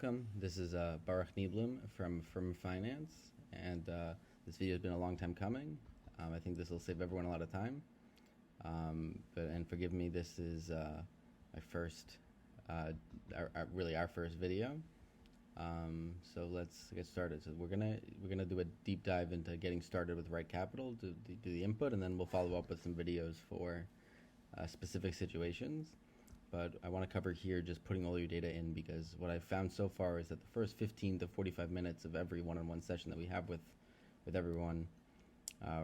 welcome. This is Baruch Nieblum from frum.finance, and this video has been a long time coming. I think this will save everyone a lot of time. And forgive me, this is my first, really our first video. So let's get started. So we're gonna do a deep dive into getting started with Right Capital, do the input, and then we'll follow up with some videos for specific situations. But I want to cover here just putting all your data in, because what I've found so far is that the first 15 to 45 minutes of every one-on-one session that we have with everyone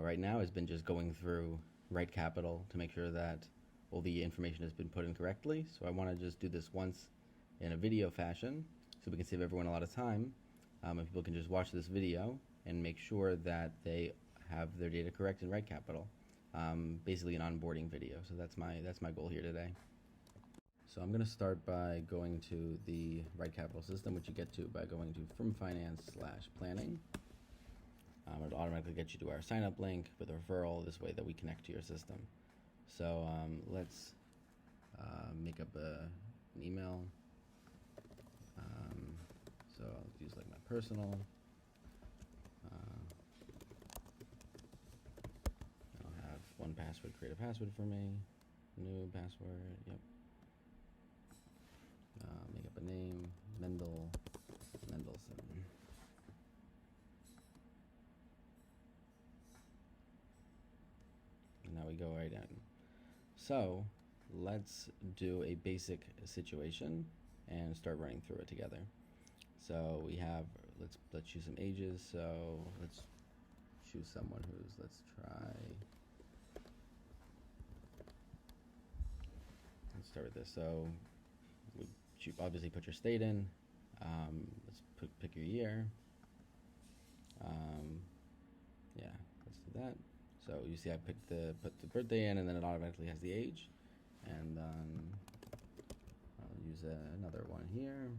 right now has been just going through Right Capital to make sure that all the information has been put in correctly. So I want to just do this once in a video fashion so we can save everyone a lot of time, and people can just watch this video and make sure that they have their data correct in Right Capital. Basically an onboarding video. So that's my goal here today. So I'm going to start by going to the Right Capital system, which you get to by going to frum.finance/planning. It'll automatically get you to our sign up link with a referral, this way that we connect to your system. So let's make up an email. So I'll use like my personal. I'll have one password, create a password for me, new password, yep. Make up a name, Mendelson. And now we go right in. So let's do a basic situation and start running through it together. So we have, let's choose some ages. So let's choose someone who's, let's start with this. So you obviously put your state in. Let's pick your year. Yeah, let's do that. So you see, I put the birthday in, and then it automatically has the age. And then I'll use another one here.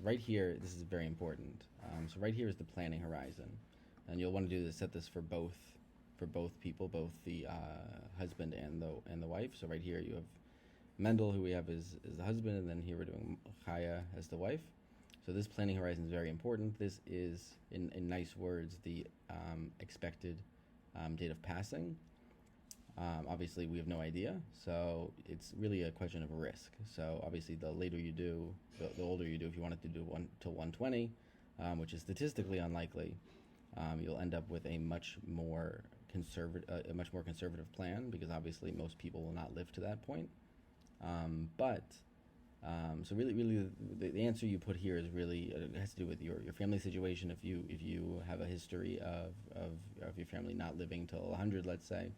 Right here, this is very important. So right here is the planning horizon, and you'll want to do this, set this for both people, both the husband and the wife. So right here you have Mendel, who we have is the husband, and then here we're doing Chaya as the wife. So this planning horizon is very important. This is, in nice words, the expected date of passing. Obviously, we have no idea, so it's really a question of risk. So obviously, the later you do, the older you do. If you wanted to do 1 till 120, which is statistically unlikely, you'll end up with a much more conservative plan, because obviously most people will not live to that point. So really, the answer you put here is really, it has to do with your family situation. If you have a history of your family not living till 100, let's say,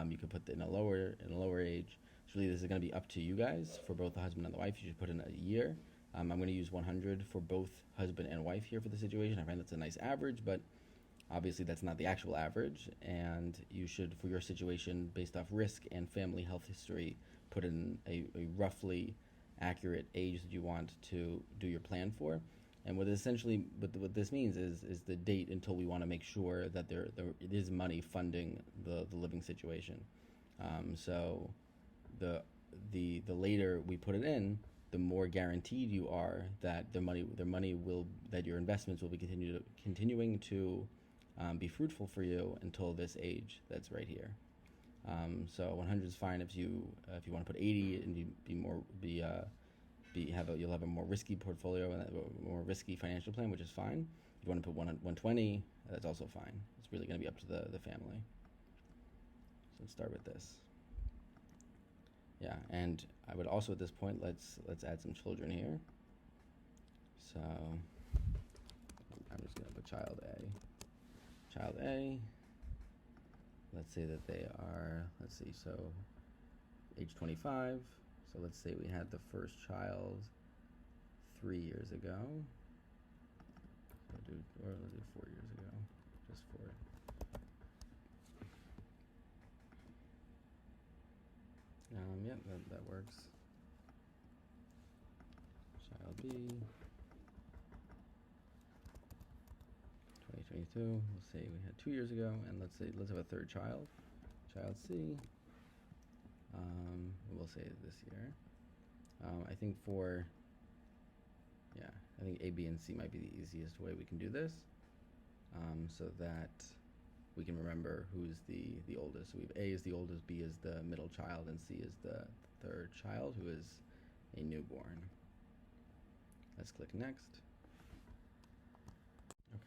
you could put in a lower age. So really, this is going to be up to you guys. For both the husband and the wife, you should put in a year. I'm going to use 100 for both husband and wife here for the situation. I find that's a nice average, but obviously that's not the actual average, and you should, for your situation, based off risk and family health history, put in a roughly accurate age that you want to do your plan for. And what this means is the date until we want to make sure that there is money funding the living situation. So the later we put it in, the more guaranteed you are that that your investments will be continuing to be fruitful for you until this age that's right here. So 100 is fine if you want to put 80 and you'll have a more risky portfolio and a more risky financial plan, which is fine. If you want to put 120, that's also fine. It's really going to be up to the family. So let's start with this. Yeah, and I would also, at this point, let's add some children here. So I'm just going to put child A. Let's say that they are, so age 25. So let's say we had the first child 3 years ago. Let's do 4 years ago, just for it. Yeah, that works. Child B, 2022. We'll say we had 2 years ago, and let's have a third child, child C. We'll say this year. I think I think A, B, and C might be the easiest way we can do this, so that we can remember who's the oldest. So we have A is the oldest, B is the middle child, and C is the third child, who is a newborn. Let's click next.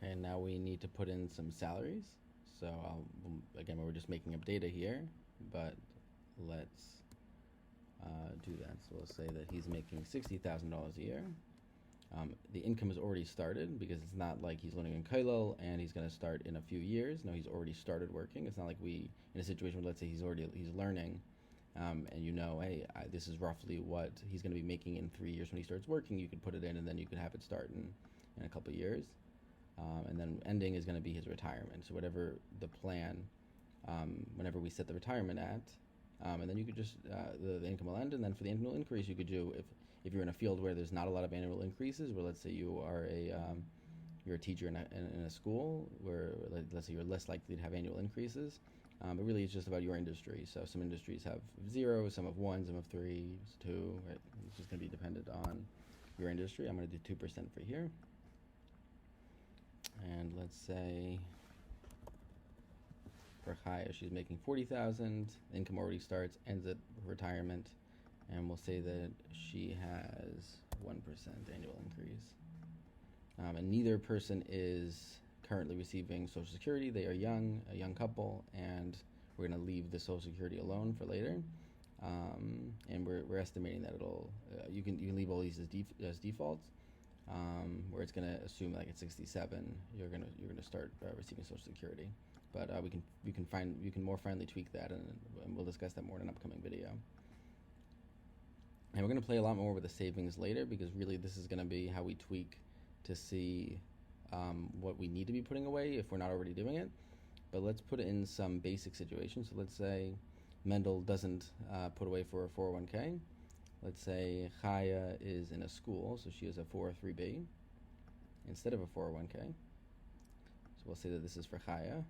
Okay, now we need to put in some salaries. So again, we're just making up data here, but let's do that. So we'll say that he's making $60,000 a year. The income is already started, because it's not like he's learning in Kailal and he's going to start in a few years. No, he's already started working. It's not like in a situation where, let's say, he's learning, and hey, this is roughly what he's going to be making in 3 years when he starts working. You could put it in, and then you could have it start in a couple of years. And then ending is going to be his retirement. So whatever the plan, whenever we set the retirement at, and then you could just, the income will end, and then for the annual increase, you could do, if you're in a field where there's not a lot of annual increases, where let's say you are you're a teacher in a school where, let's say, you're less likely to have annual increases, but really it's just about your industry. So some industries have 0, some have 1, some have 3, 2, right? It's just going to be dependent on your industry. I'm going to do 2% for here. And let's say for Chaya, she's making 40,000. Income already starts, ends at retirement, and we'll say that she has 1% annual increase. And neither person is currently receiving Social Security. They are a young couple, and we're going to leave the Social Security alone for later. And we're estimating that it'll you can leave all these as defaults. Where it's going to assume like at 67 you're going to start receiving Social Security, but you can more finely tweak that, and we'll discuss that more in an upcoming video. And we're going to play a lot more with the savings later, because really this is going to be how we tweak to see what we need to be putting away if we're not already doing it. But let's put in some basic situations. So let's say Mendel doesn't put away for a 401k. Let's say Chaya is in a school, so she has a 403b instead of a 401k. So we'll say that this is for Chaya,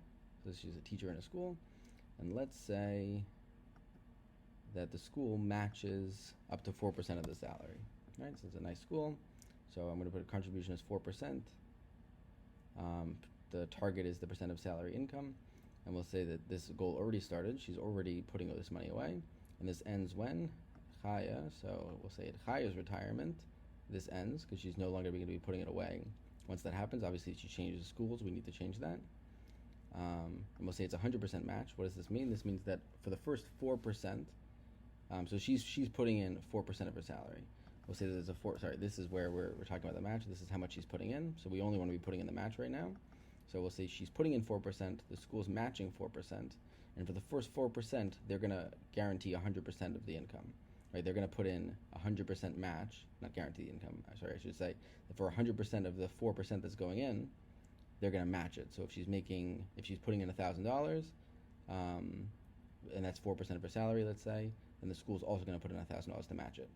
so she's a teacher in a school. And let's say that the school matches up to 4% of the salary, right? So it's a nice school. So I'm going to put a contribution as 4%. The target is the percent of salary income. And we'll say that this goal already started. She's already putting all this money away. And this ends when? Chaya, so we'll say at Chaya's retirement, this ends, because she's no longer going to be putting it away. Once that happens, obviously she changes schools, we need to change that. And we'll say it's 100% match. What does this mean? This means that for the first 4%, so she's putting in 4% of her salary. We'll say that there's this is where we're talking about the match. This is how much she's putting in. So we only want to be putting in the match right now. So we'll say she's putting in 4%, the school's matching 4%, and for the first 4%, they're going to guarantee 100% of the income. Right, they're going to put in 100% match, not guarantee the income. Sorry, I should say that for 100% of the 4% that's going in, they're going to match it. So if she's putting in $1,000, and that's 4% of her salary, let's say, then the school's also going to put in $1,000 to match it.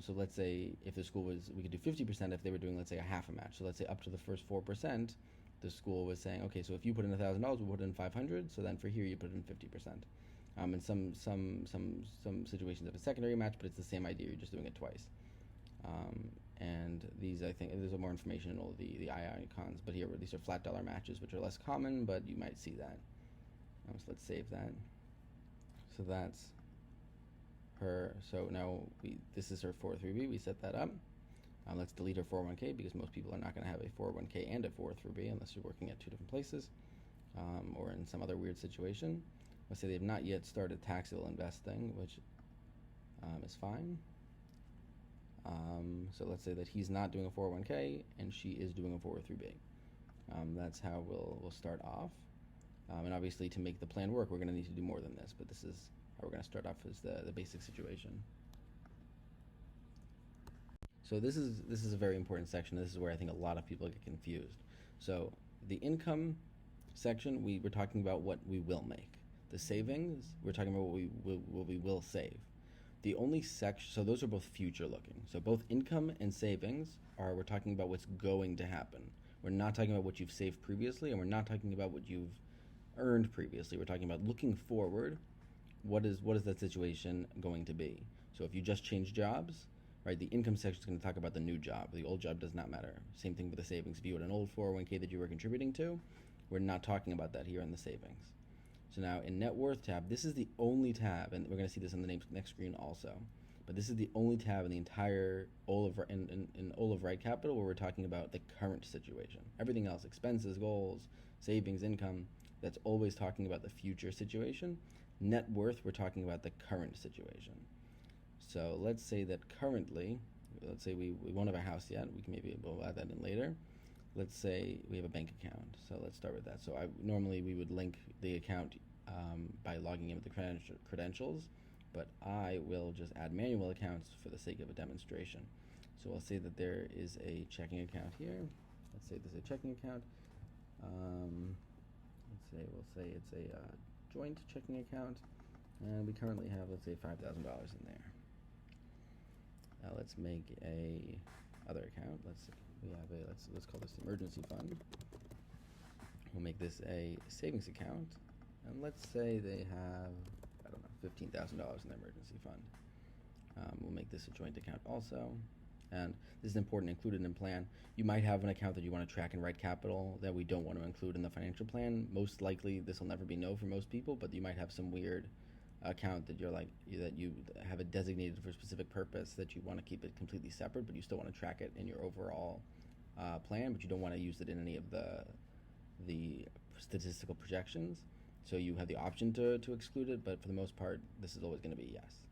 So let's say if the school we could do 50% if they were doing, let's say, a half a match. So let's say up to the first 4%, the school was saying, okay, so if you put in $1,000, we'll put in 500. So then for here you put in 50%. In some situations of a secondary match, but it's the same idea. You're just doing it twice. And these, I think, there's more information in all the icons. But here, these are flat dollar matches, which are less common, but you might see that. So let's save that. So that's her. So now this is her 403b. We set that up. Let's delete her 401k, because most people are not going to have a 401k and a 403b unless you're working at 2 different places, or in some other weird situation. Let's say they have not yet started taxable investing, which is fine. So let's say that he's not doing a 401k and she is doing a 403b. That's how we'll start off. And obviously, to make the plan work, we're going to need to do more than this, but this is how we're going to start off as the basic situation. So this is a very important section. This is where I think a lot of people get confused. So the income section, we're talking about what we will make. The savings, we're talking about what we will save. The only section, so those are both future looking. So both income and savings we're talking about what's going to happen. We're not talking about what you've saved previously, and we're not talking about what you've earned previously. We're talking about looking forward. What is that situation going to be? So if you just change jobs, right, the income section is going to talk about the new job. The old job does not matter. Same thing with the savings. If you had an old 401k that you were contributing to, we're not talking about that here in the savings. So now in net worth tab, this is the only tab, and we're going to see this on the next screen also, but this is the only tab in the entire in Olive Right Capital where we're talking about the current situation. Everything else, expenses, goals, savings, income, that's always talking about the future situation. Net worth, we're talking about the current situation. So let's say that currently, let's say we won't have a house yet. We'll add that in later. Let's say we have a bank account. So let's start with that. So normally we would link the account by logging in with the credentials, but I will just add manual accounts for the sake of a demonstration. So I'll say that there is a checking account here. Let's say there's a checking account. We'll say it's a joint checking account, and we currently have, let's say, $5,000 in there. Now let's make a other account. Let's call this emergency fund. We'll make this a savings account, and let's say they have, I don't know, $15,000 in their emergency fund. We'll make this a joint account also, and this is important, included in plan. You might have an account that you want to track and write capital that we don't want to include in the financial plan. Most likely, this will never be no for most people, but you might have some weird account that that you have it designated for a specific purpose that you want to keep it completely separate, but you still want to track it in your overall plan, but you don't want to use it in any of the statistical projections. So you have the option to exclude it, but for the most part, this is always going to be yes.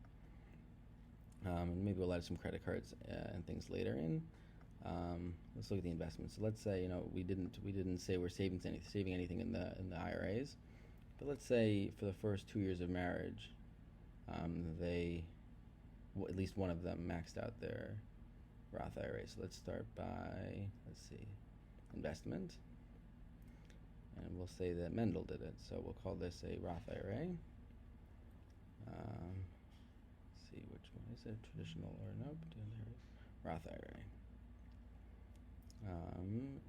Maybe we'll add some credit cards and things later in. Let's look at the investments. So let's say we didn't say we're saving anything in the IRAs, but let's say for the first 2 years of marriage, at least one of them maxed out their Roth IRA. So let's start by investment, and we'll say that Mendel did it. So we'll call this a Roth IRA. See which one is it, traditional or nope? Roth IRA.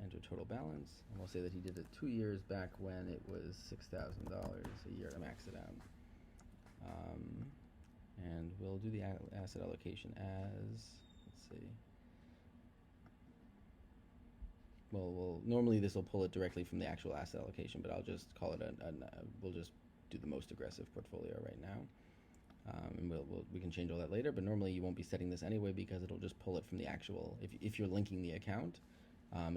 Enter total balance, and we'll say that he did it 2 years back when it was $6,000 a year to max it out. And we'll do the asset allocation as, let's see. Well, normally this will pull it directly from the actual asset allocation, but I'll just call it we'll just do the most aggressive portfolio right now. And we can change all that later, but normally you won't be setting this anyway because it'll just pull it from the actual, if you're linking the account,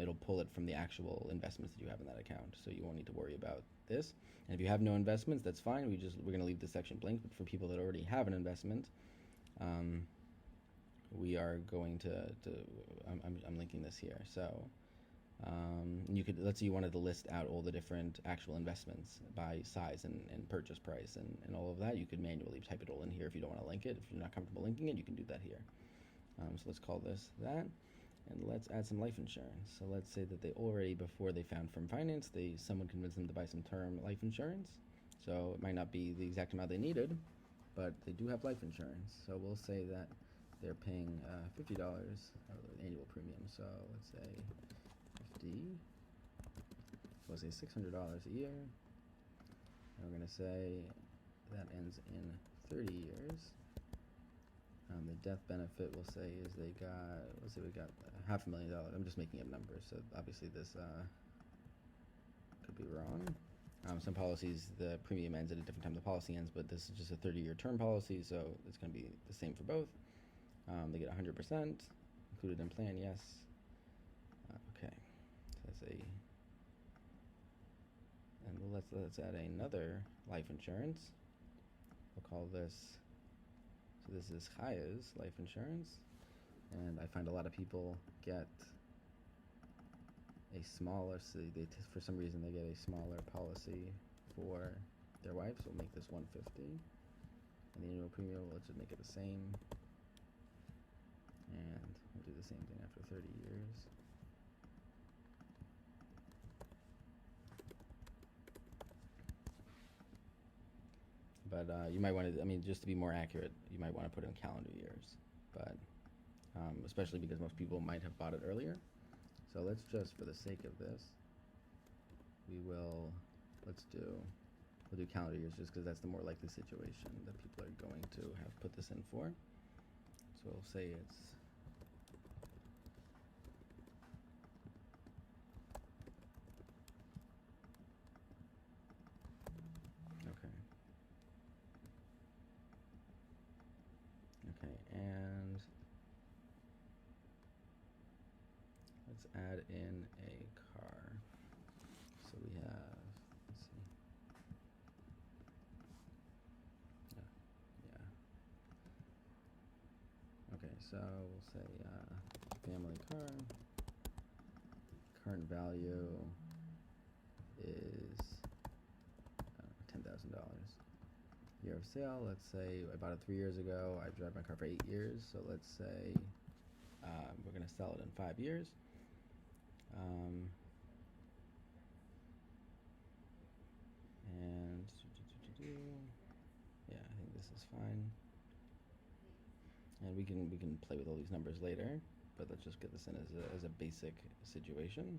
it'll pull it from the actual investments that you have in that account, so you won't need to worry about this. And if you have no investments, that's fine. We're going to leave this section blank, but for people that already have an investment, we are going I'm linking this here. So you could, let's say you wanted to list out all the different actual investments by size and purchase price and all of that. You could manually type it all in here if you don't want to link it. If you're not comfortable linking it, you can do that here. So let's call this that, and let's add some life insurance. So let's say that they already, before they found frum.finance, someone convinced them to buy some term life insurance. So it might not be the exact amount they needed, but they do have life insurance. So we'll say that they're paying $50 annual premium. So let's say 50. We'll say $600 a year. And we're going to say that ends in 30 years. The death benefit, we'll say, is we got $500,000. I'm just making up numbers, so obviously this could be wrong. Some policies, the premium ends at a different time the policy ends, but this is just a 30-year term policy, so it's going to be the same for both. They get 100%, included in plan, yes. Okay, so that's and let's add another life insurance. We'll call this, so this is Chaya's life insurance, and I find a lot of people get a smaller, for some reason they get a smaller policy for their wife, so we'll make this 150, and the annual premium, let's just make it the same, and we'll do the same thing after 30 years. But you might want to, just to be more accurate, you might want to put in calendar years, but especially because most people might have bought it earlier. So let's just, for the sake of this, we'll do calendar years just because that's the more likely situation that people are going to have put this in for. we'll say it's okay. Okay, and let's add in a car. So we have, let's see. Yeah. Okay, so we'll say family car. Current value is $10,000. Year of sale, let's say I bought it 3 years ago. I've driven my car for 8 years, so let's say we're going to sell it in 5 years. And yeah, I think this is fine. And we can play with all these numbers later, but let's just get this in as a basic situation.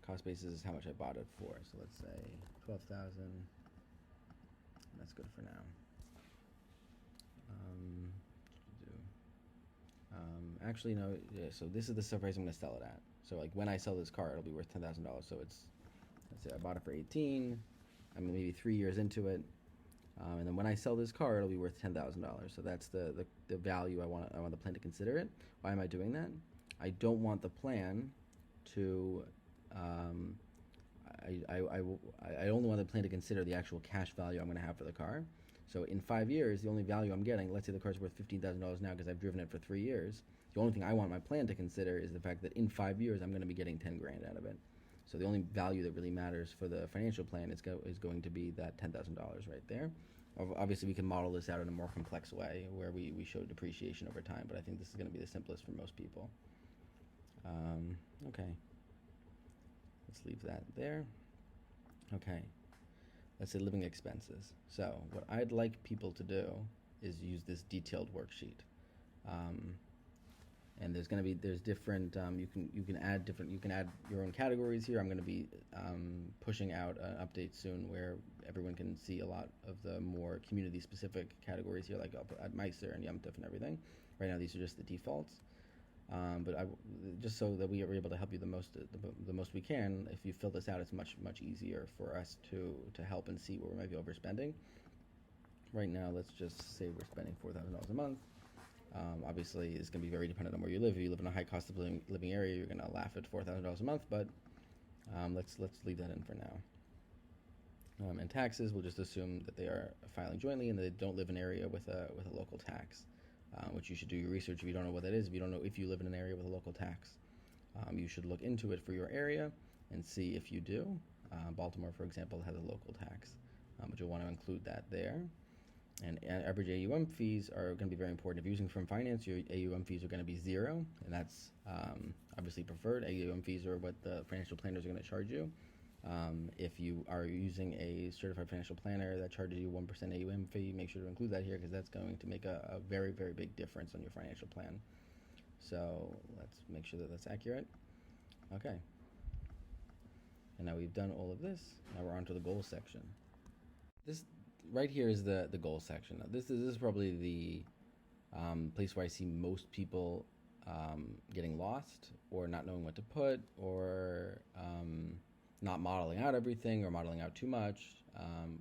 Cost basis is how much I bought it for, so let's say 12,000. That's good for now. Actually, no. Yeah, so this is the price I'm going to sell it at. So like when I sell this car, it'll be worth $10,000. So it's, let's say I bought it for 18. I'm maybe 3 years into it, and then when I sell this car, it'll be worth $10,000. So that's the value I want the plan to consider it. Why am I doing that? I don't want the plan to. I only want the plan to consider the actual cash value I'm going to have for the car. So in 5 years, the only value I'm getting, let's say the car's worth $15,000 now because I've driven it for 3 years. The only thing I want my plan to consider is the fact that in 5 years I'm going to be getting 10 grand out of it. So the only value that really matters for the financial plan is going to be that $10,000 right there. Obviously, we can model this out in a more complex way where we show depreciation over time, but I think this is going to be the simplest for most people. Okay. Let's leave that there. Okay. Let's say living expenses. So what I'd like people to do is use this detailed worksheet. And there's different, you can add your own categories here. I'm going to be pushing out an update soon where everyone can see a lot of the more community specific categories here, like I'll add Meister and Yom Tov and everything. Right now these are just the defaults. But just so that we are able to help you the most we can, if you fill this out, it's much easier for us to help and see where we might be overspending. Right now, let's just say we're spending $4,000 a month. Obviously, it's going to be very dependent on where you live. If you live in a high cost of living area, you're going to laugh at $4,000 a month. But let's leave that in for now. And taxes, we'll just assume that they are filing jointly and they don't live in an area with a local tax. Which you should do your research if you don't know what that is. If you don't know if you live in an area with a local tax, you should look into it for your area and see if you do. Baltimore, for example, has a local tax, but you'll want to include that there. And average AUM fees are going to be very important. If you're using frum.finance, your AUM fees are going to be 0, and that's obviously preferred. AUM fees are what the financial planners are going to charge you. If you are using a certified financial planner that charges you 1% AUM fee, make sure to include that here because that's going to make a very, very big difference on your financial plan. So let's make sure that that's accurate. Okay. And now we've done all of this. Now we're on to the goals section. This right here is the goals section. Now this is probably the place where I see most people getting lost or not knowing what to put or not modeling out everything or modeling out too much.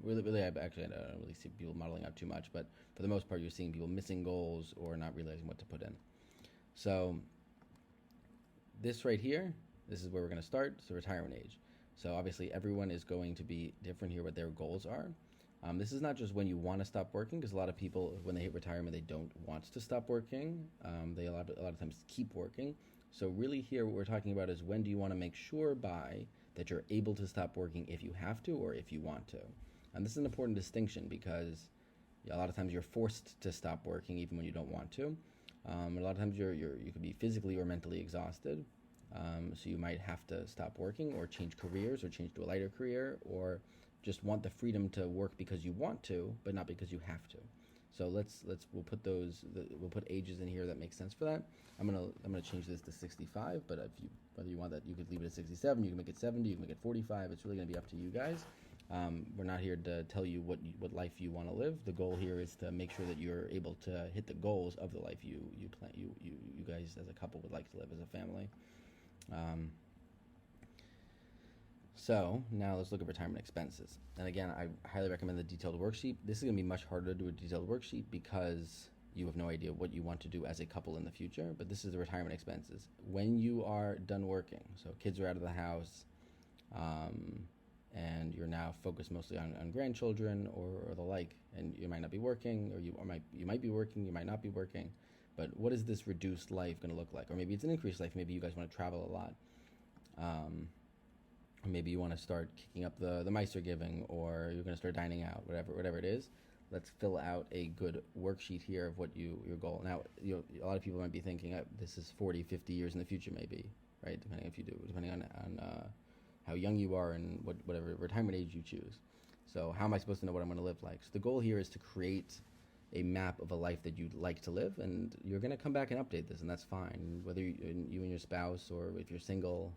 Really, I don't really see people modeling out too much, but for the most part, you're seeing people missing goals or not realizing what to put in. So this right here, this is where we're going to start. So retirement age. So obviously, everyone is going to be different here what their goals are. This is not just when you want to stop working, because a lot of people, when they hit retirement, they don't want to stop working. They a lot of times keep working. So really here, what we're talking about is when do you want to make sure by that you're able to stop working if you have to or if you want to. And this is an important distinction because a lot of times you're forced to stop working even when you don't want to. A lot of times you could be physically or mentally exhausted. So you might have to stop working or change careers or change to a lighter career or just want the freedom to work because you want to, but not because you have to. So we'll put ages in here that make sense for that. I'm gonna change this to 65, but whether you want that, you could leave it at 67. You can make it 70. You can make it 45. It's really gonna be up to you guys. We're not here to tell you what life you want to live. The goal here is to make sure that you're able to hit the goals of the life you plan you guys as a couple would like to live as a family. Um, so now let's look at retirement expenses. And again, I highly recommend the detailed worksheet. This is going to be much harder to do a detailed worksheet because you have no idea what you want to do as a couple in the future. But this is the retirement expenses. When you are done working, so kids are out of the house, and you're now focused mostly on grandchildren or the like, and you might not be working, or you might be working, you might not be working. But what is this reduced life going to look like? Or maybe it's an increased life. Maybe you guys want to travel a lot. Or maybe you want to start kicking up the mice are giving, or you're going to start dining out, whatever it is. Let's fill out a good worksheet here of what your goal. Now, a lot of people might be thinking, this is 40, 50 years in the future, maybe, right? Depending on how young you are and whatever retirement age you choose. So how am I supposed to know what I'm going to live like? So the goal here is to create a map of a life that you'd like to live, and you're going to come back and update this, and that's fine. Whether you and your spouse, or if you're single,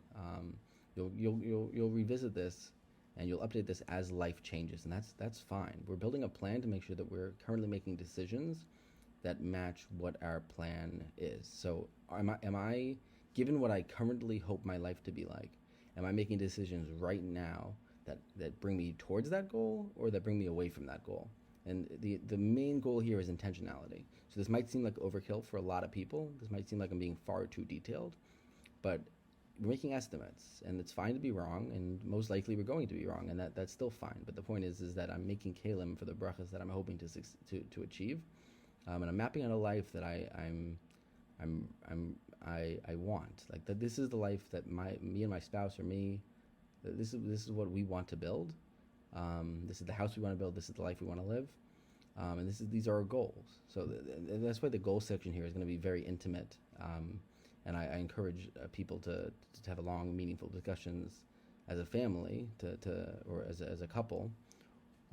you'll revisit this, and you'll update this as life changes, and that's fine. We're building a plan to make sure that we're currently making decisions that match what our plan is. So am I given what I currently hope my life to be like, am I making decisions right now that bring me towards that goal, or that bring me away from that goal? And the main goal here is intentionality. So this might seem like overkill for a lot of people. This might seem like I'm being far too detailed, but we're making estimates, and it's fine to be wrong, and most likely we're going to be wrong, and that's still fine. But the point is that I'm making kalim for the brachas that I'm hoping to achieve, and I'm mapping out a life that I want. Like that, this is the life that me and my spouse, or me, this is what we want to build. This is the house we want to build. This is the life we want to live, and these are our goals. So that's why the goal section here is going to be very intimate. And I encourage people to have a long, meaningful discussions as a family, or as a couple,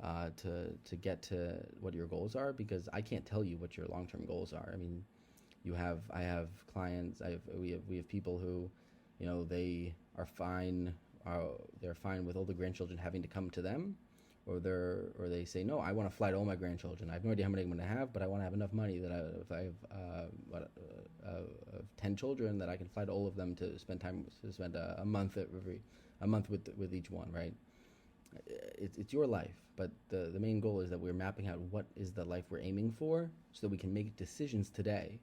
to get to what your goals are, because I can't tell you what your long-term goals are. I mean, I have clients, we have people who, they are fine. They're fine with all the grandchildren having to come to them, or they say, no, I want to fly to all my grandchildren. I have no idea how many I'm going to have, but I want to have enough money that if I have 10 children, that I can fly to all of them to spend a month with each one, right? It's your life, but the main goal is that we're mapping out what is the life we're aiming for, so that we can make decisions today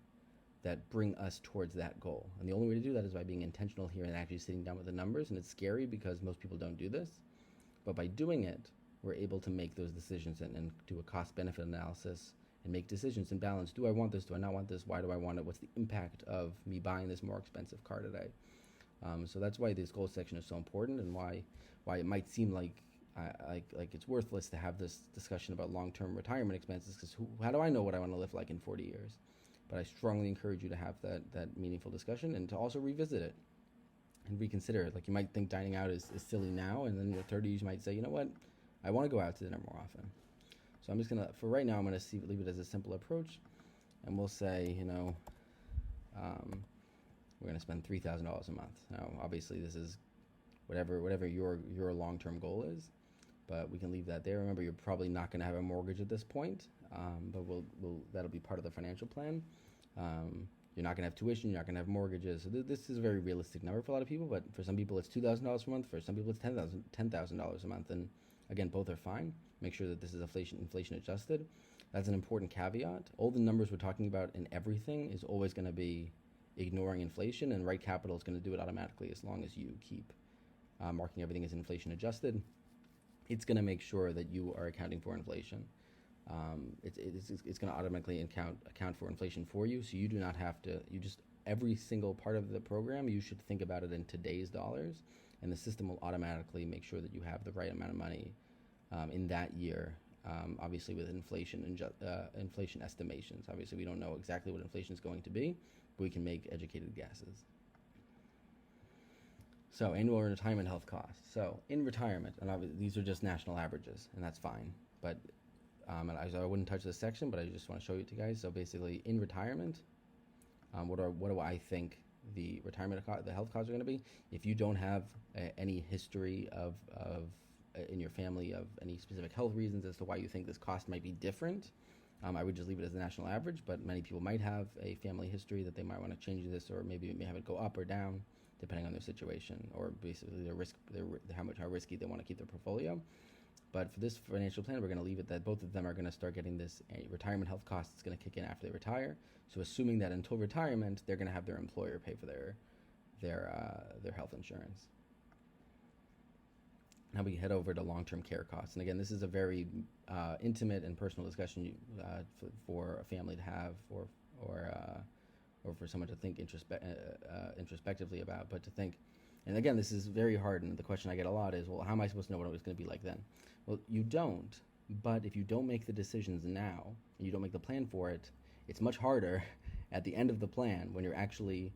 that bring us towards that goal. And the only way to do that is by being intentional here and actually sitting down with the numbers. And it's scary because most people don't do this, but by doing it, we're able to make those decisions and do a cost-benefit analysis and make decisions and balance. Do I want this? Do I not want this? Why do I want it? What's the impact of me buying this more expensive car today? So that's why this goal section is so important, and why it might seem like it's worthless to have this discussion about long-term retirement expenses, because how do I know what I want to live like in 40 years? But I strongly encourage you to have that meaningful discussion, and to also revisit it and reconsider it. Like, you might think dining out is silly now, and then in your 30s you might say, you know what, I want to go out to dinner more often. So I'm just going to, for right now, I'm going to leave it as a simple approach, and we'll say, we're going to spend $3,000 a month. Now, obviously, this is whatever your long-term goal is, but we can leave that there. Remember, you're probably not going to have a mortgage at this point, but that'll be part of the financial plan. You're not going to have tuition. You're not going to have mortgages. So this is a very realistic number for a lot of people, but for some people it's $2,000 a month. For some people it's $10,000 a month. And again, both are fine. Make sure that this is inflation adjusted. That's an important caveat. All the numbers we're talking about in everything is always going to be ignoring inflation, and Right Capital is going to do it automatically as long as you keep marking everything as inflation adjusted. It's going to make sure that you are accounting for inflation. It's going to automatically account for inflation for you, so you do not have to. Every single part of the program, you should think about it in today's dollars, and the system will automatically make sure that you have the right amount of money in that year. Obviously, with inflation estimations. Obviously, we don't know exactly what inflation is going to be, but we can make educated guesses. So, annual retirement health costs. So, in retirement, and these are just national averages, and that's fine. But and I wouldn't touch this section, but I just want to show you to guys. So, basically, in retirement, what do I think the health costs are going to be? If you don't have any history of in your family of any specific health reasons as to why you think this cost might be different, I would just leave it as the national average. But many people might have a family history that they might want to change this, or maybe have it go up or down depending on their situation, or basically their risk, how risky they want to keep their portfolio. But for this financial plan, we're going to leave it that both of them are going to start getting this retirement health cost that's going to kick in after they retire. So assuming that until retirement, they're going to have their employer pay for their health insurance. Now we head over to long-term care costs. And again, this is a very intimate and personal discussion for a family to have, or for someone to think introspectively about. But to think, and again, this is very hard. And the question I get a lot is, well, how am I supposed to know what it was going to be like then? Well, you don't. But if you don't make the decisions now, and you don't make the plan for it, it's much harder at the end of the plan when you're actually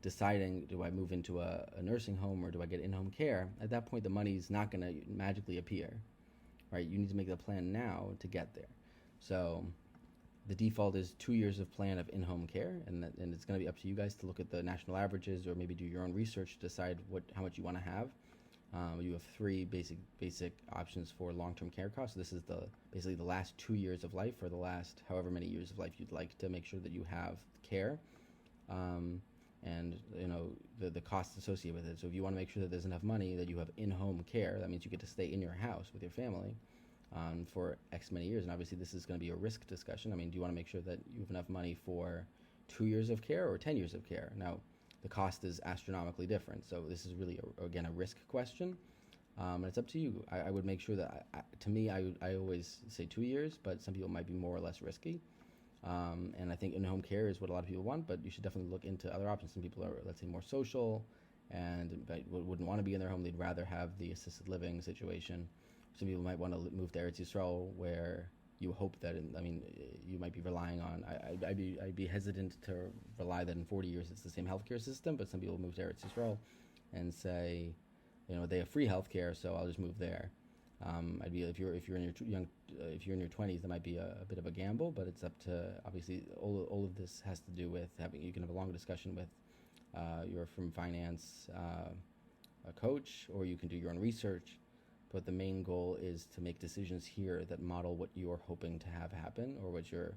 deciding, do I move into a nursing home or do I get in-home care? At that point, the money's not going to magically appear, right? You need to make the plan now to get there. So the default is 2 years of plan of in-home care, and it's going to be up to you guys to look at the national averages or maybe do your own research to decide how much you want to have. You have three basic options for long-term care costs. So this is basically the last 2 years of life, or the last however many years of life you'd like to make sure that you have care. And the costs associated with it. So if you want to make sure that there's enough money that you have in-home care, that means you get to stay in your house with your family for X many years. And obviously this is going to be a risk discussion. I mean, do you want to make sure that you have enough money for 2 years of care or 10 years of care? Now, the cost is astronomically different. So this is really, again, a risk question. And it's up to you. I would make sure that, to me, I always say 2 years, but some people might be more or less risky. And I think in-home care is what a lot of people want, but you should definitely look into other options. Some people are, let's say, more social and wouldn't want to be in their home. They'd rather have the assisted living situation. Some people might want to move to Eretz Yisrael, where you hope that, you might be relying on, I'd be hesitant to rely that in 40 years it's the same healthcare system, but some people move to Eretz Yisrael and say, they have free healthcare, so I'll just move there. If you're in your 20s, that might be a bit of a gamble, but it's up to, obviously, all of this has to do with you can have a long discussion with your frum.finance coach, or you can do your own research. But the main goal is to make decisions here that model what you're hoping to have happen, or what you're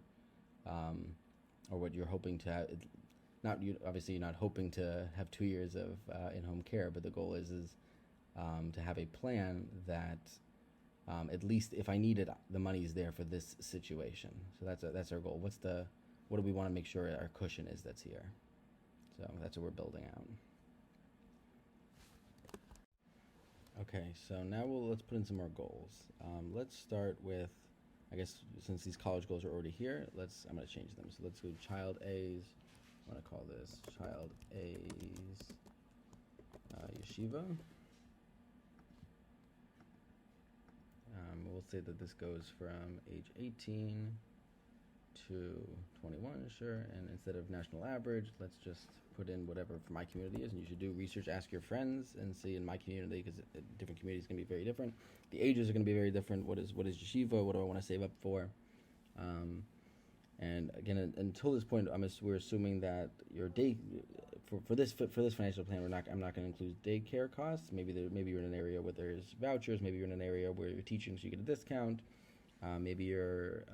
hoping to have. Obviously you're not hoping to have 2 years of in-home care, but the goal is to have a plan that at least if I need it, the money is there for this situation. So that's our goal. What do we want to make sure our cushion is that's here? So that's what we're building out. Okay, so now let's put in some more goals. Let's start with, I guess, since these college goals are already here, I'm going to change them. So let's go child A's. I'm going to call this child A's yeshiva. We'll say that this goes from age 18 to 21, sure, and instead of national average, let's just put in whatever for my community is. And you should do research, ask your friends, and see in my community, because different communities can be very different. The ages are going to be very different. What is yeshiva? What do I want to save up for? And again, until this point, we're assuming that your day for this financial plan, I'm not going to include daycare costs. Maybe you're in an area where there's vouchers. Maybe you're in an area where you're teaching, so you get a discount. Maybe you're,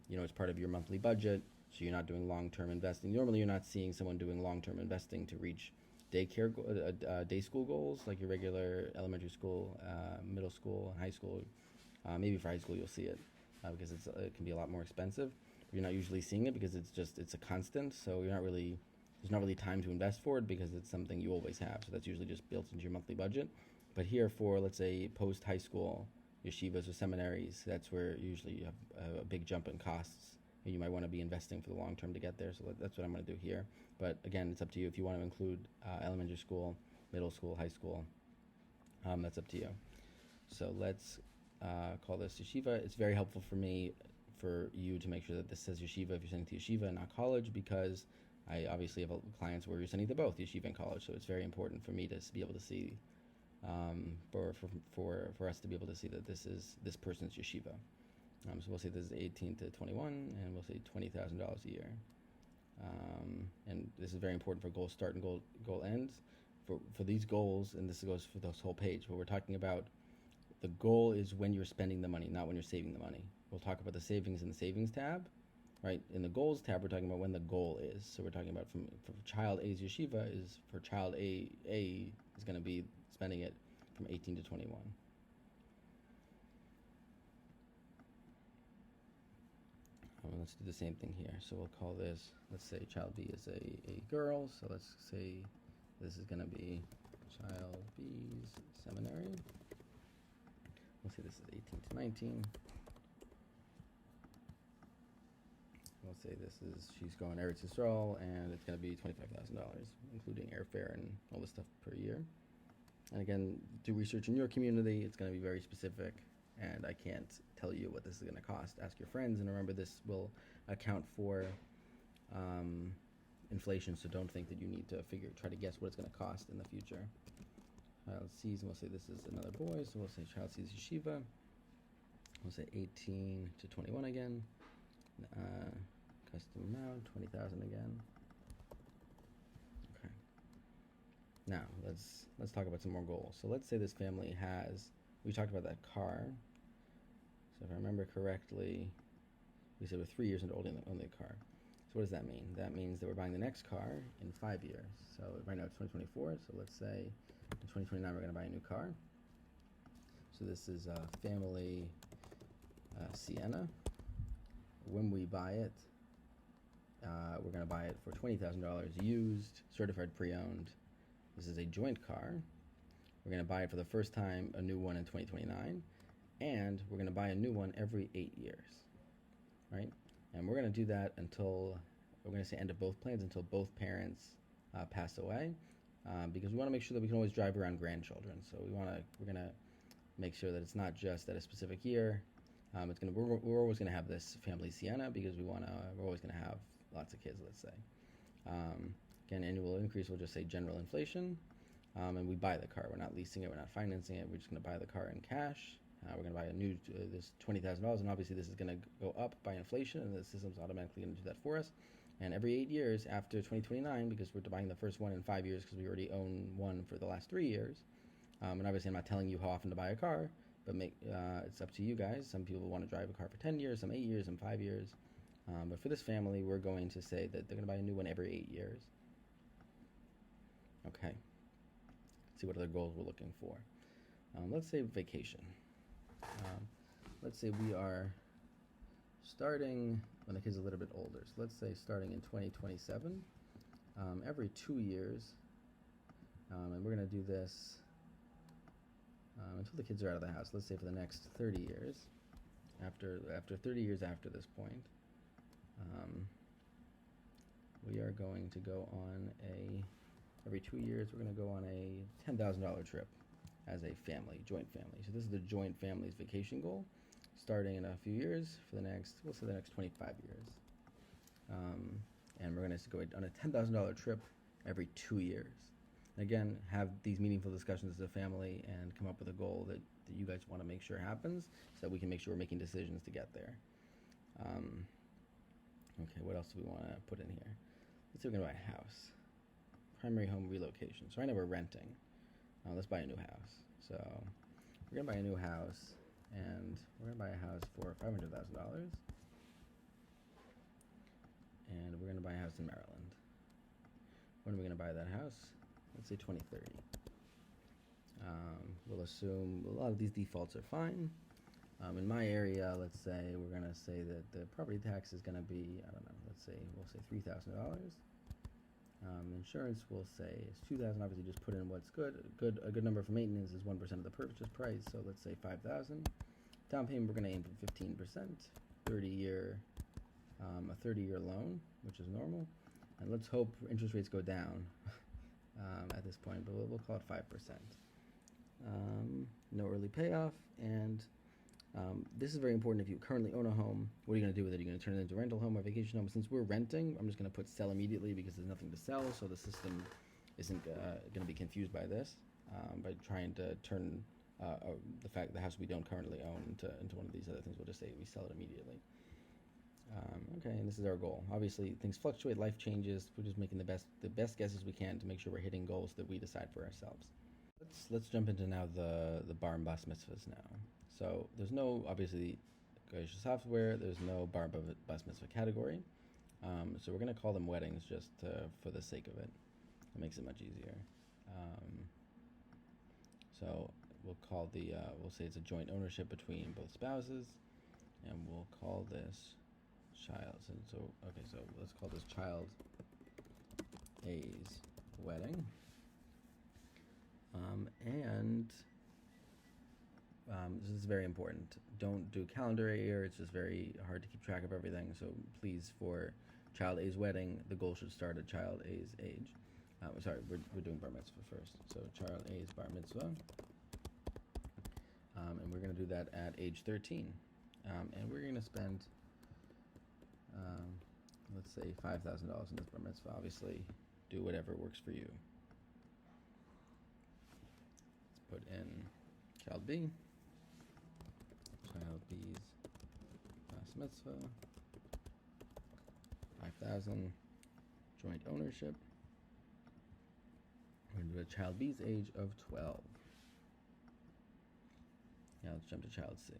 it's part of your monthly budget, so you're not doing long-term investing. Normally, you're not seeing someone doing long-term investing to reach daycare, day school goals, like your regular elementary school, middle school, high school. Maybe for high school, you'll see it because it can be a lot more expensive. You're not usually seeing it because it's a constant, so there's not really time to invest for it because it's something you always have. So that's usually just built into your monthly budget. But here for, let's say, post-high school yeshivas or seminaries, that's where usually you have a big jump in costs, and you might want to be investing for the long term to get there. So that's what I'm going to do here. But again, it's up to you. If you want to include elementary school, middle school, high school, that's up to you. So let's call this yeshiva. It's very helpful for you to make sure that this says yeshiva if you're sending to yeshiva and not college, because I obviously have clients where you're sending to both yeshiva and college. So it's very important for me to be able to see, for us to be able to see that this person's yeshiva. So we'll say this is 18 to 21, and we'll say $20,000 a year. And this is very important for goal start and goal ends. For these goals, and this goes for this whole page, but we're talking about The goal is when you're spending the money, not when you're saving the money. We'll talk about the savings in the savings tab, right? In the goals tab, we're talking about when the goal is. So we're talking about for child A's yeshiva is for child A is going to be spending it from 18 to 21. Let's do the same thing here. So we'll call this, let's say child B is a girl. So let's say this is going to be child B's seminary. We'll say this is 18 to 19. We'll say this is, she's going Eretz Yisrael, and it's going to be $25,000, including airfare and all this stuff per year. And again, do research in your community. It's going to be very specific, and I can't tell you what this is going to cost. Ask your friends, and remember, this will account for inflation, so don't think that you need to try to guess what it's going to cost in the future. Child C's, and we'll say this is another boy, so we'll say child C's yeshiva. We'll say 18 to 21 again. Custom amount, 20,000 again. Okay. Now let's talk about some more goals. So let's say this family has. We talked about that car. So if I remember correctly, we said we're 3 years into owning the car. So what does that mean? That means that we're buying the next car in 5 years. So right now it's 2024. So let's say in 2029 we're going to buy a new car. So this is a family Sienna. When we buy it, we're going to buy it for $20,000 used, certified pre-owned. This is a joint car. We're going to buy it for the first time, a new one in 2029, and we're going to buy a new one every 8 years, right? And we're going to do that until, we're going to say end of both plans, until both parents pass away, because we want to make sure that we can always drive around grandchildren. So we're going to make sure that it's not just at a specific year. We're always going to have this family Sienna because we're always going to have lots of kids, let's say. Again, annual increase, we'll just say general inflation. And we buy the car. We're not leasing it. We're not financing it. We're just going to buy the car in cash. We're going to buy a new, this $20,000, and obviously this is going to go up by inflation, and the system's automatically going to do that for us. And every 8 years after 2029, because we're buying the first one in 5 years because we already own one for the last 3 years, and obviously I'm not telling you how often to buy a car, but it's up to you guys. Some people want to drive a car for 10 years, some 8 years, some 5 years. But for this family, we're going to say that they're going to buy a new one every 8 years. Okay. Let's see what other goals we're looking for. Let's say vacation. Let's say we are starting when the kid's a little bit older. So let's say starting in 2027, every 2 years, and we're going to do this until the kids are out of the house. Let's say for the next 30 years. After 30 years after this point, we are going to go on every 2 years, we're going to go on a $10,000 trip as a family, joint family. So this is the joint family's vacation goal, starting in a few years for the next, we'll say the next 25 years. And we're going to go on a $10,000 trip every 2 years. Again, have these meaningful discussions as a family and come up with a goal that you guys want to make sure happens so that we can make sure we're making decisions to get there. Okay, what else do we want to put in here? Let's say we're going to buy a house. Primary home relocation. So right now we're renting. Let's buy a new house. So we're going to buy a new house, and we're going to buy a house for $500,000. And we're going to buy a house in Maryland. When are we going to buy that house? Let's say 2030. We'll assume a lot of these defaults are fine. In my area, let's say we're going to say that the property tax is going to be, I don't know, we'll say $3,000. Insurance, we'll say is $2,000. Obviously, just put in what's good. A good number for maintenance is 1% of the purchase price. So let's say $5,000. Down payment, we're going to aim for 15%. 30-year, a 30-year loan, which is normal. And let's hope interest rates go down at this point, but we'll call it 5%. No early payoff, and this is very important. If you currently own a home, what are you going to do with it? Are you going to turn it into a rental home or vacation home? Since we're renting, I'm just going to put sell immediately because there's nothing to sell, so the system isn't going to be confused by this, by trying to turn the house we don't currently own into one of these other things. We'll just say we sell it immediately. Okay, and this is our goal. Obviously, things fluctuate, life changes. We're just making the best guesses we can to make sure we're hitting goals that we decide for ourselves. Let's jump into now the bar and bas mitzvahs now. So there's no obviously Goyish software. There's no bar and bas mitzvah category. So we're gonna call them weddings just for the sake of it. It makes it much easier. So we'll call we'll say it's a joint ownership between both spouses, and we'll call this child. So let's call this child A's wedding. And this is very important. Don't do calendar year. It's just very hard to keep track of everything. So please, for child A's wedding, the goal should start at child A's age. We're doing bar mitzvah first. So child A's bar mitzvah. And we're going to do that at age 13. And we're going to spend, let's say, $5,000 in this bar mitzvah. Obviously, do whatever works for you. Let's put in child B. Child B's bas mitzvah. 5,000 joint ownership. We're going to do a child B's age of 12. Now let's jump to child C.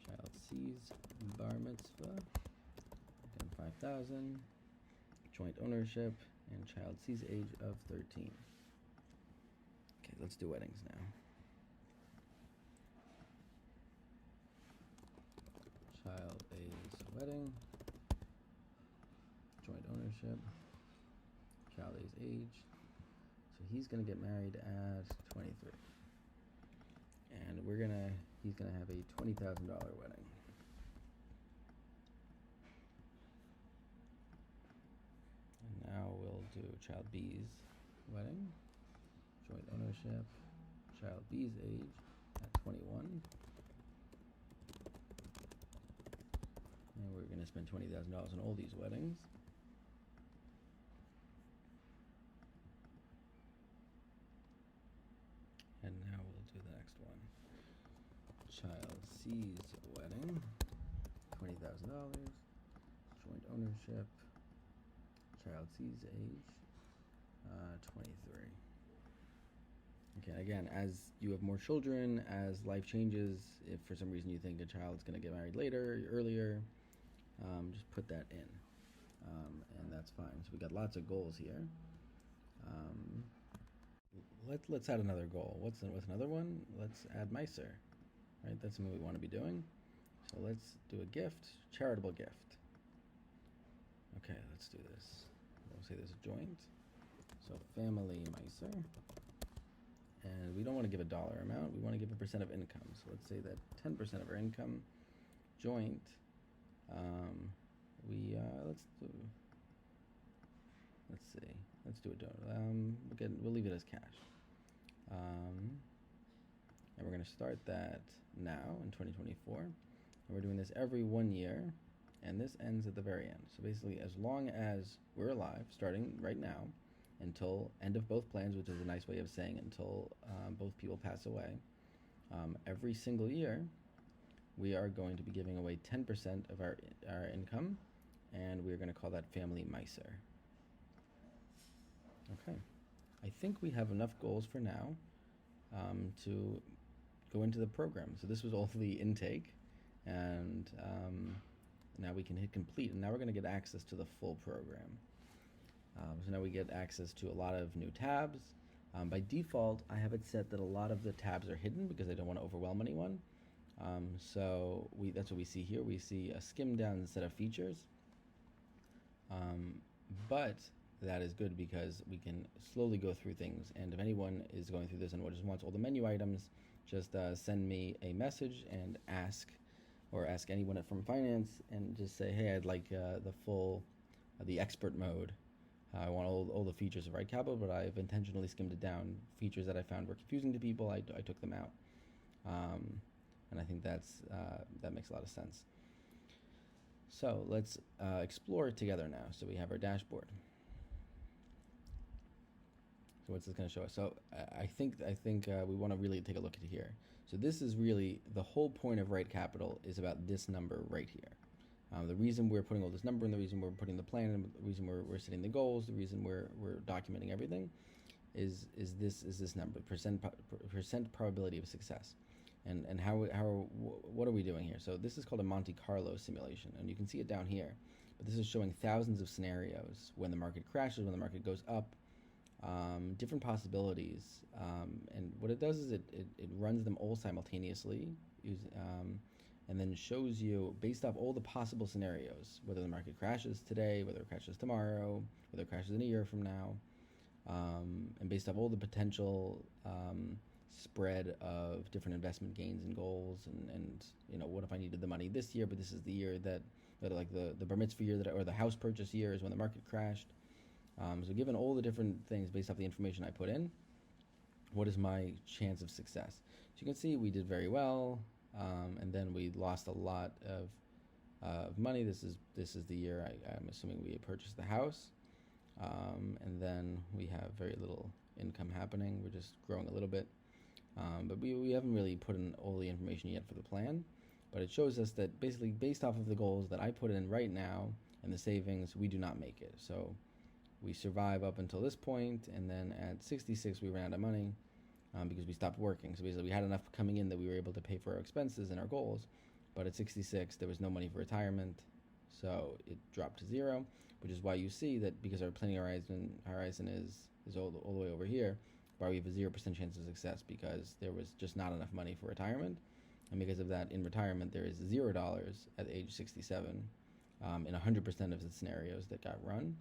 Child C's bar mitzvah. Again, 5,000 joint ownership, and child C's age of 13. Okay, let's do weddings now. Child A's wedding, joint ownership, child A's age. So he's gonna get married at 23, and he's gonna have a $20,000 wedding. And now we'll do child B's wedding, joint ownership, child B's age at 21. And we're going to spend $20,000 on all these weddings. And now we'll do the next one. Child C's wedding, $20,000, joint ownership, child C's age, 23. Okay, again, as you have more children, as life changes, if for some reason you think a child's going to get married later, earlier, just put that in, and that's fine. So we got lots of goals here. Let's add another goal. What's another one? Let's add Meiser, right? That's something we want to be doing. So let's do a gift, charitable gift. Okay, let's do this. We'll say there's a joint. So family Meiser. And we don't want to give a dollar amount. We want to give a percent of income. So let's say that 10% of our income, joint. Let's do a donor. We'll leave it as cash. And we're going to start that now in 2024. And we're doing this every 1 year, and this ends at the very end. So basically, as long as we're alive, starting right now, until end of both plans, which is a nice way of saying until both people pass away, every single year, we are going to be giving away 10% of our income, and we're going to call that family Meiser. Okay, I think we have enough goals for now to go into the program. So this was all the intake, and now we can hit complete, and now we're going to get access to the full program. So now we get access to a lot of new tabs. By default, I have it set that a lot of the tabs are hidden because I don't want to overwhelm anyone. So that's what we see here. We see a skimmed down set of features. But that is good because we can slowly go through things. And if anyone is going through this and just wants all the menu items, just send me a message and ask anyone at frum.finance and just say, hey, I'd like the expert mode. I want all the features of Right Capital, but I've intentionally skimmed it down. Features that I found were confusing to people, I took them out. And I think that makes a lot of sense. So let's explore it together now. So we have our dashboard. So what's this going to show us? So I think we want to really take a look at here. So this is really the whole point of Right Capital is about this number right here. The reason we're putting all this number, and the reason we're putting the plan, and the reason we're setting the goals, the reason we're documenting everything, is this number, percent probability of success, and what are we doing here? So this is called a Monte Carlo simulation, and you can see it down here. But this is showing thousands of scenarios: when the market crashes, when the market goes up, different possibilities, and what it does is it runs them all simultaneously, and then shows you, based off all the possible scenarios, whether the market crashes today, whether it crashes tomorrow, whether it crashes in a year from now, and based off all the potential spread of different investment gains and goals, and what if I needed the money this year, but this is the year that like the bar mitzvah year or the house purchase year is when the market crashed. So given all the different things based off the information I put in, what is my chance of success? So you can see we did very well, and then we lost a lot of money. This is the year I'm assuming we purchased the house, and then we have very little income happening. We're just growing a little bit, but we haven't really put in all the information yet for the plan. But it shows us that basically based off of the goals that I put in right now and the savings, we do not make it. So we survive up until this point, and then at 66 we ran out of money because we stopped working. So basically we had enough coming in that we were able to pay for our expenses and our goals, but at 66 there was no money for retirement, so it dropped to zero, which is why you see that because our planning horizon is all the way over here, why we have a 0% chance of success, because there was just not enough money for retirement, and because of that, in retirement there is $0 at age 67 in 100% of the scenarios that got run.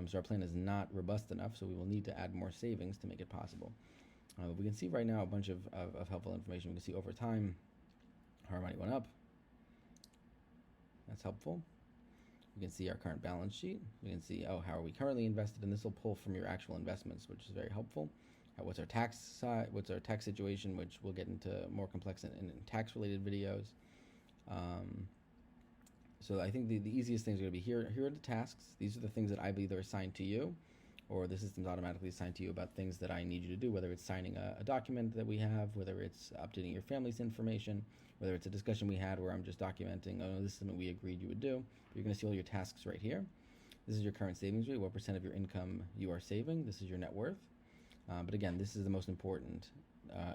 So our plan is not robust enough, so we will need to add more savings to make it possible. We can see right now a bunch of helpful information. We can see over time how our money went up. That's helpful. We can see our current balance sheet. We can see, how are we currently invested, and this will pull from your actual investments, which is very helpful. What's our tax side? What's our tax situation, which we'll get into more complex and tax-related videos. So I think the easiest things are going to be here are the tasks. These are the things that I've either assigned to you, or the system's automatically assigned to you about things that I need you to do, whether it's signing a document that we have, whether it's updating your family's information, whether it's a discussion we had where I'm just documenting, this is something we agreed you would do. You're going to see all your tasks right here. This is your current savings rate, what percent of your income you are saving. This is your net worth. But again, this is the most important,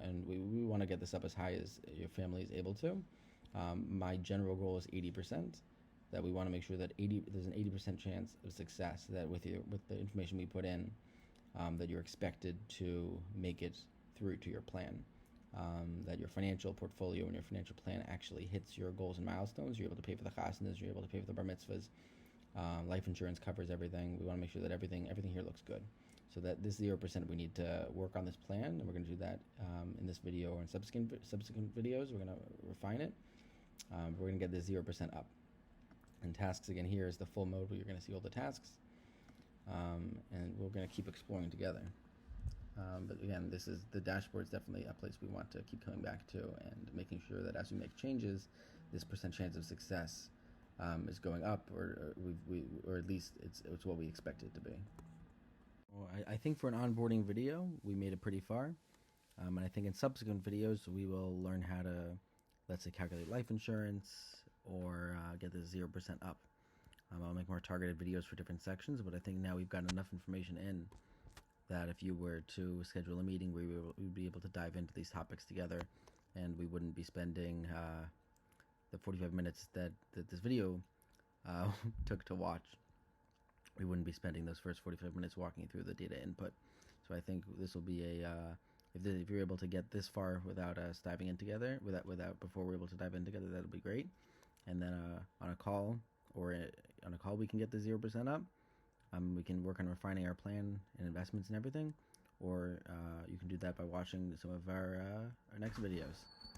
and we want to get this up as high as your family is able to. My general goal is 80%. That we want to make sure that there's an 80% chance of success, that with the information we put in, that you're expected to make it through to your plan, that your financial portfolio and your financial plan actually hits your goals and milestones. You're able to pay for the chasnas, you're able to pay for the bar mitzvahs, life insurance covers everything. We want to make sure that everything here looks good. So that this 0%, we need to work on this plan, and we're going to do that in this video or in subsequent videos. We're going to refine it. We're going to get this 0% up. And tasks, again, here is the full mode where you're going to see all the tasks, and we're going to keep exploring together. But again, the dashboard is definitely a place we want to keep coming back to, and making sure that as we make changes, this percent chance of success is going up, or at least it's what we expect it to be. Well, I think for an onboarding video, we made it pretty far, and I think in subsequent videos we will learn how to, let's say, calculate life insurance, or get the 0% up. I'll make more targeted videos for different sections, but I think now we've got enough information in that if you were to schedule a meeting, we would be able to dive into these topics together, and we wouldn't be spending the 45 minutes that this video took to watch. We wouldn't be spending those first 45 minutes walking through the data input. So I think this will be if you're able to get this far without us diving in together, before we're able to dive in together, that'll be great. And then on a call we can get the 0% up. We can work on refining our plan and investments and everything, or you can do that by watching some of our next videos.